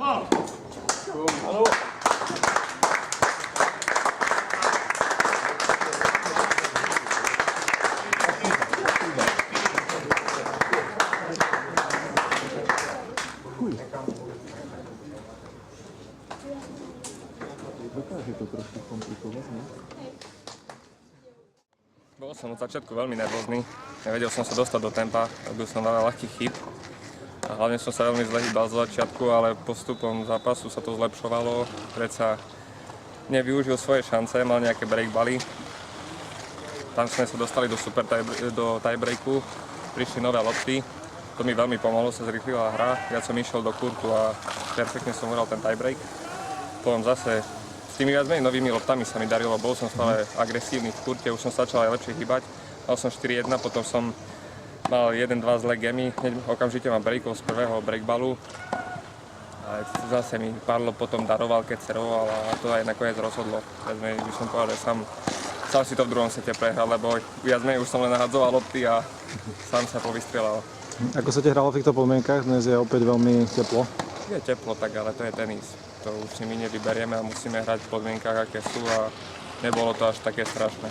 Dokáže to trošku komplikovať, ne? Bol som od začiatku veľmi nervózny, nevedel som sa dostať do tempa, robil som veľa ľahkých chýb a hlavne som sa veľmi zle hýbal z začiatku, ale postupom zápasu sa to zlepšovalo, predsa nevyužil svoje šance, mal nejaké breakbaly. Tam sme sa dostali do tiebreaku, prišli nové lopty, to mi veľmi pomohlo, sa zrýchlila hra, ja som išiel do kurtu a perfektne som uhral ten tiebreak. Potom zase s tými viac menej novými loptami sa mi darilo, bol som stále agresívny v kurte, už som začal aj lepšie hýbať. Mal som 4-1, potom som mal 1-2 zlé gemy, okamžite mám breakol z prvého breakballu. A zase mi Parlo potom daroval, keď servoval a to aj nakoniec rozhodlo. Viac menej by som povedal, že sám si to v druhom sete prehral, lebo viac menej už som len nahadzoval lopty a sám sa povystrelal. Ako sa ti hralo v týchto podmienkach? Dnes je opäť veľmi teplo. Je teplo, tak ale to je tenis. To už si my nevyberieme a musíme hrať v podmienkach, aké sú a nebolo to až také strašné.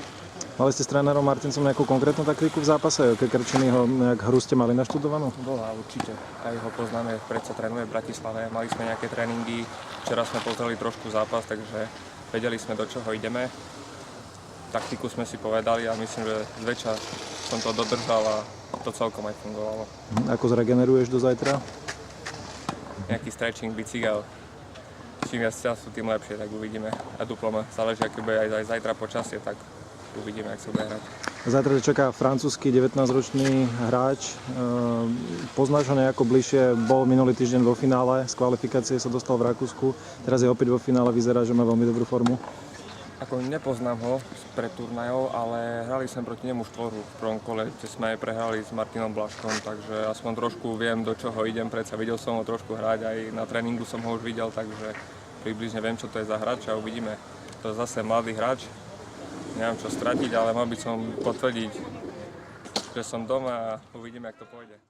Mali ste s trénerom Martincom nejakú konkrétnu taktiku v zápase? Aké Krčiny ho nejak hru ste mali naštudovanú? Bola, určite. Aj ho poznáme, predsa trénuje v Bratislave. Mali sme nejaké tréningy, včera sme pozreli trošku zápas, takže vedeli sme, do čoho ideme. Taktiku sme si povedali a myslím, že zväčša som to dodržal a to celkom aj fungovalo. Ako zregeneruješ do zajtra? Nejaký stretching, bicykel. Čím viac času, tým lepšie, tak uvidíme. A duplom záleží, aké bude aj zajtra počasie, tak uvidíme, jak sa bude hrať. Zajtra čaká francúzsky 19-ročný hráč. Poznáš ho nejako bližšie? Bol minulý týždeň vo finále, z kvalifikácie sa dostal v Rakúsku. Teraz je opäť vo finále, vyzerá, že má veľmi dobrú formu. Ako nepoznám ho pred turnajov, ale hrali sme proti nemu štvoru v prvom kole, kde sme aj prehrali s Martinom Blaškom, takže aspoň trošku viem, do čoho idem, predsa videl som ho trošku hrať, aj na tréningu som ho už videl, takže približne viem, čo to je za hráč a uvidíme. To je zase mladý hráč, neviem čo stratiť, ale mal by som potvrdiť, že som doma a uvidíme, jak to pôjde.